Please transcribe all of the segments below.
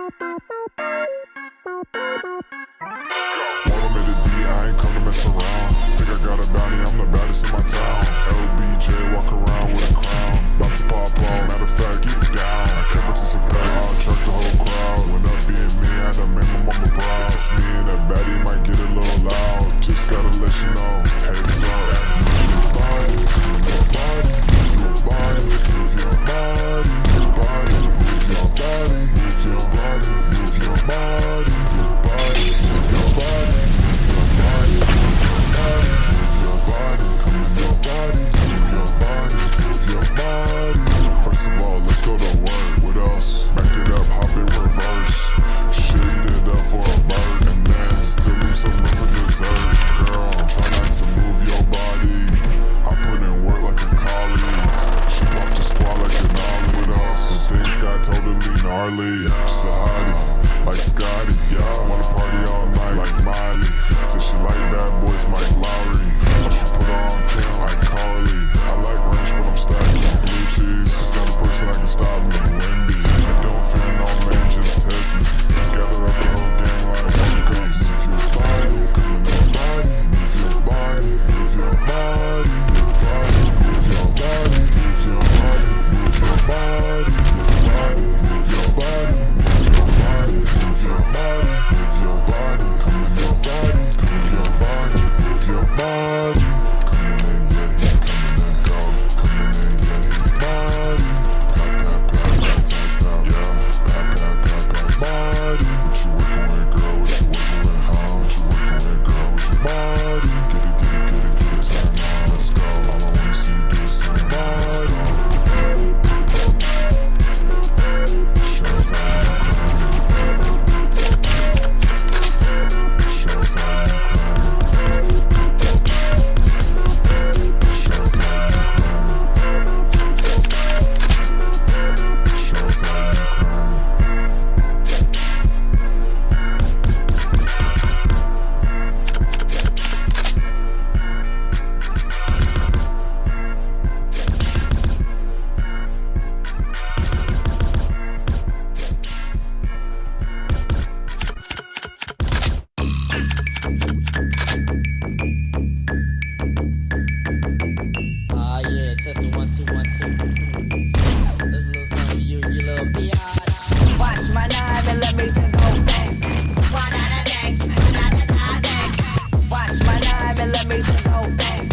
Wanna make it D, I ain't come to mess around. Think I got a bounty, I'm the baddest in my town. LBJ, walk around with a crown. About to pop on, matter of fact, get down. I can't participate, I'll attract the whole crowd. When up being me, I had to make my mama proud. If it's me and that baddie, might get a little loud. Just gotta let you know, heads up. Move your body, move your body, move your body, move your body, your body, move your body, move your body, move your body, your body, move your body, move your body, move your body, move your body, come in your body, move your body, move your body. First of all, let's go to work. What else? Back it up, hop in reverse. Shade it up for a bird, and then still leave some room for dessert. Girl, try not to move your body. I put in work like a collie. She popped the squad like an ollie. What else? The things got totally gnarly. She's a hottie, like Scotty. Yeah, wanna party all night like Miley. Said she like bad boys, Mike Lowry. I should put her on Kim like Carly. I like ranch, but I'm stacking with blue cheese. It's not a person that can stop me. Wendy, I don't fear no man, just test me. Gather up the whole gang like one piece. Move your body, come in your body. Move your body, move your body, your body, move your body, move your body, move your body, your body, move your body, move your body, move your body, move your body, come in your body, move your body, move your body, come in there, yeah, come in there, go, come in there, yeah, body, pat, pat, pat, pat, pat, pat, yeah, pat, pat, pat, pat, body. What you working with, girl? What you working with, huh? What you working with, girl? With your body, get it, get it, get it, get it, turn on, let's go. All I wanna see you do is turn body. Shows how you crying. Shows how you crying. Shows how you crying. Shows how you crying. Ah yeah, testing 1 2 1 2. That's a little something for you, you little biatch. Watch my 9mm go bang. Watch my 9mm go bang.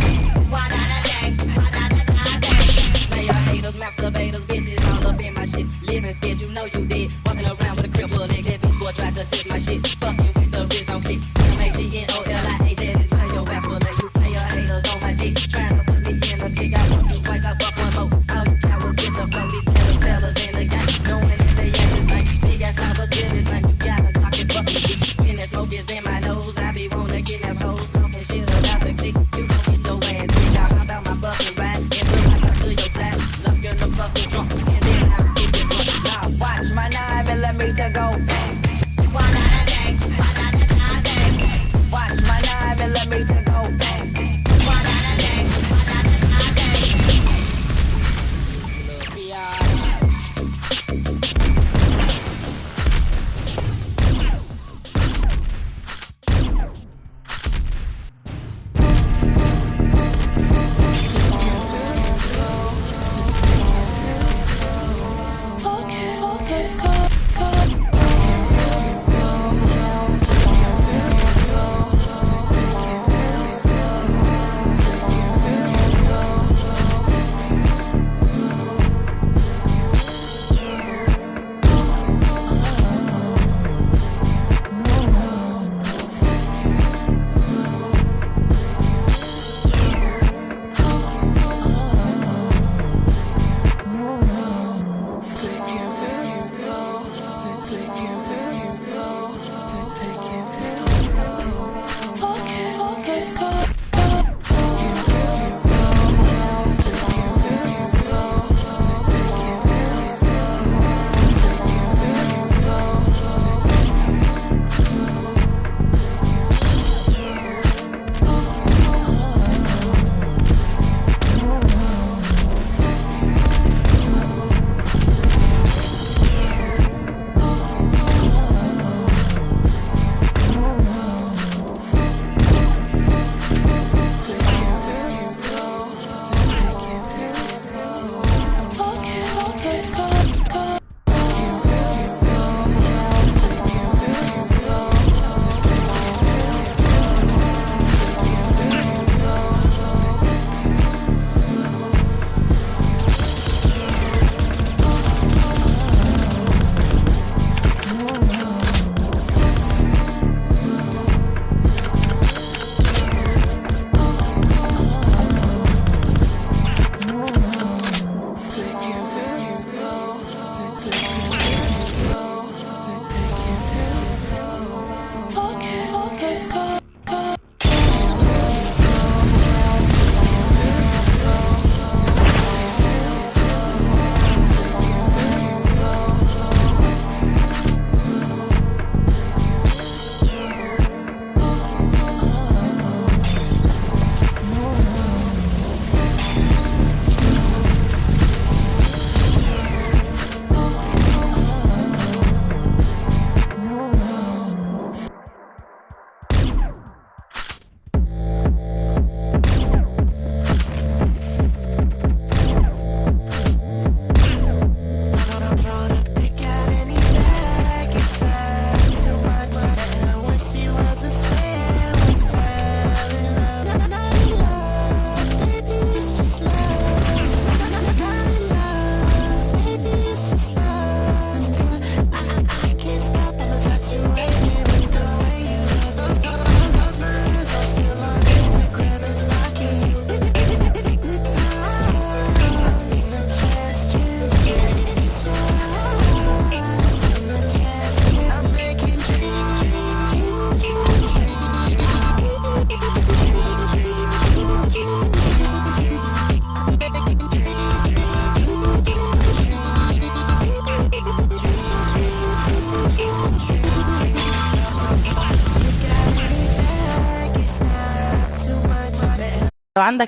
Player haters, masturbators, bitches all up in my shit. Living scared, you know you did. Walking around with a crippled leg, that bitch boy tried to test my shit. Fucking with the wrist on kick. MAGNOLIA, that is why your ass will let you player haters on my dick. Trying to put me in a kick. I fuck you twice, I fuck one more. All you cowards get the flow, these little fellas in the game. Knowing that they act just like big ass numbers, still this like you gotta talk it, fuck me. When that smoke is in my nose, I be wanna get that hoes. Talking shit about the click, you gon' get your ass kicked out. Hop out my fucking ride, and put my gun to your side. Love girl, the fucking drunk, and then I'll get it drunk. Nah, Watch my 9mm go bang. Watch my 9mm go bang. you little biatch. Focus, go, go. لو عندك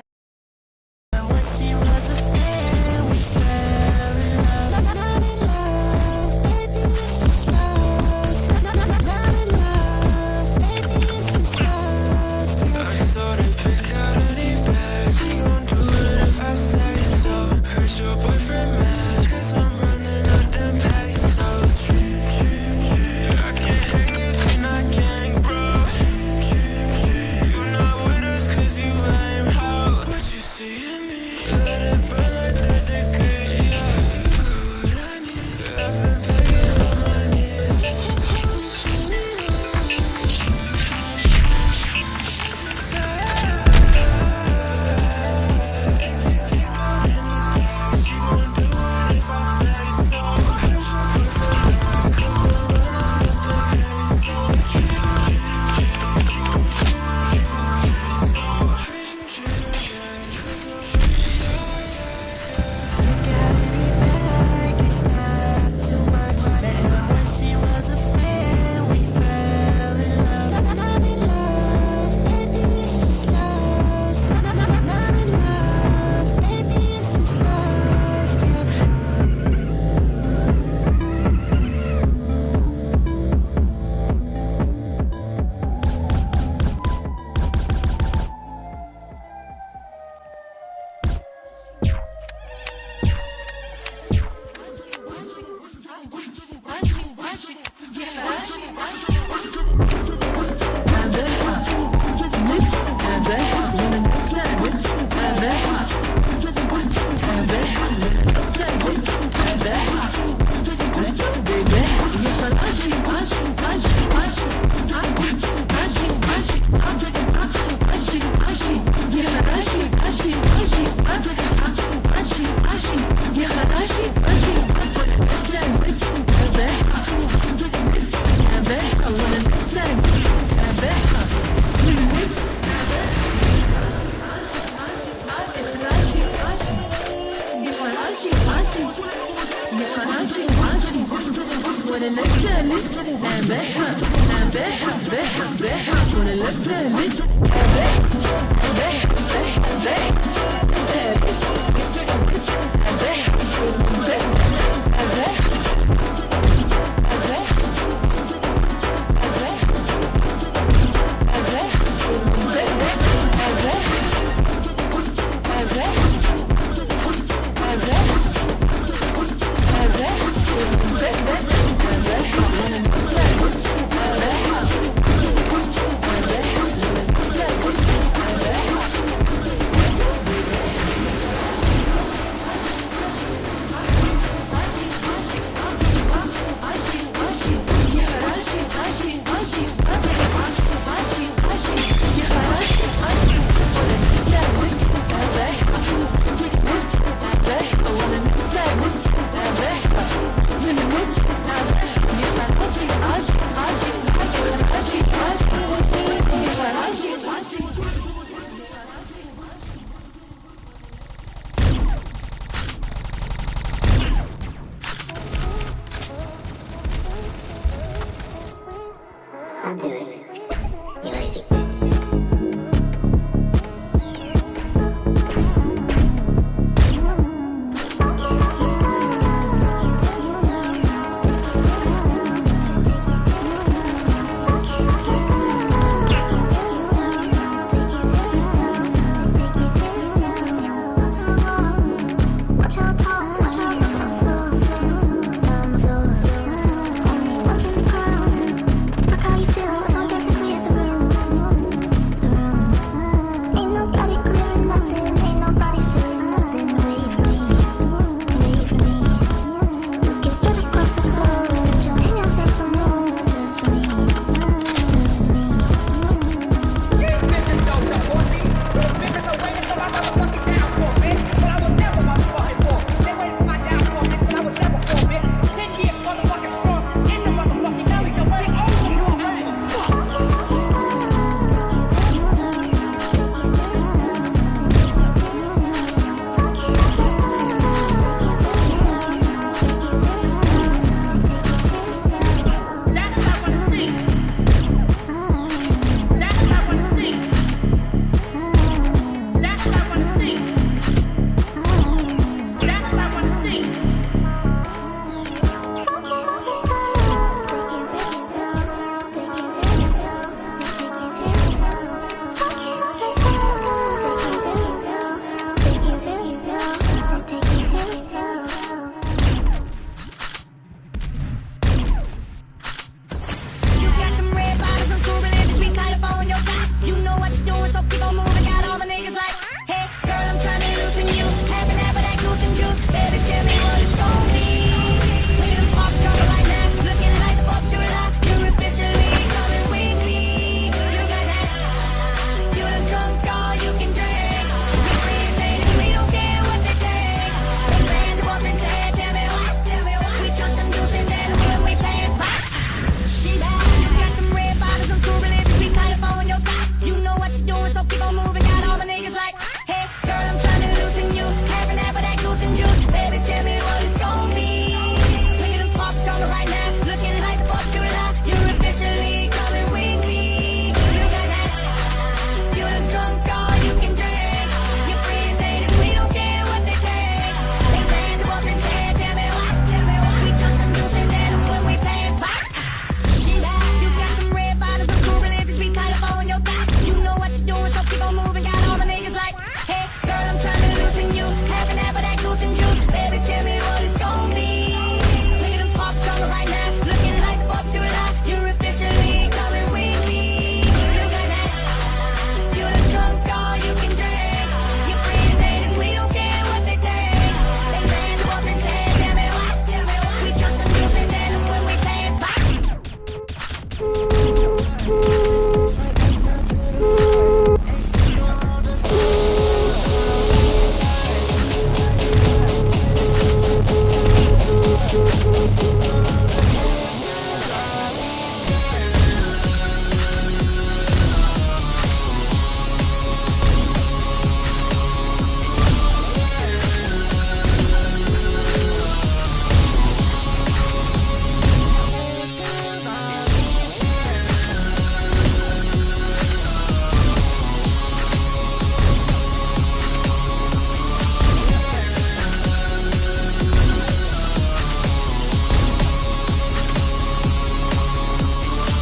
I'll do it. You lazy.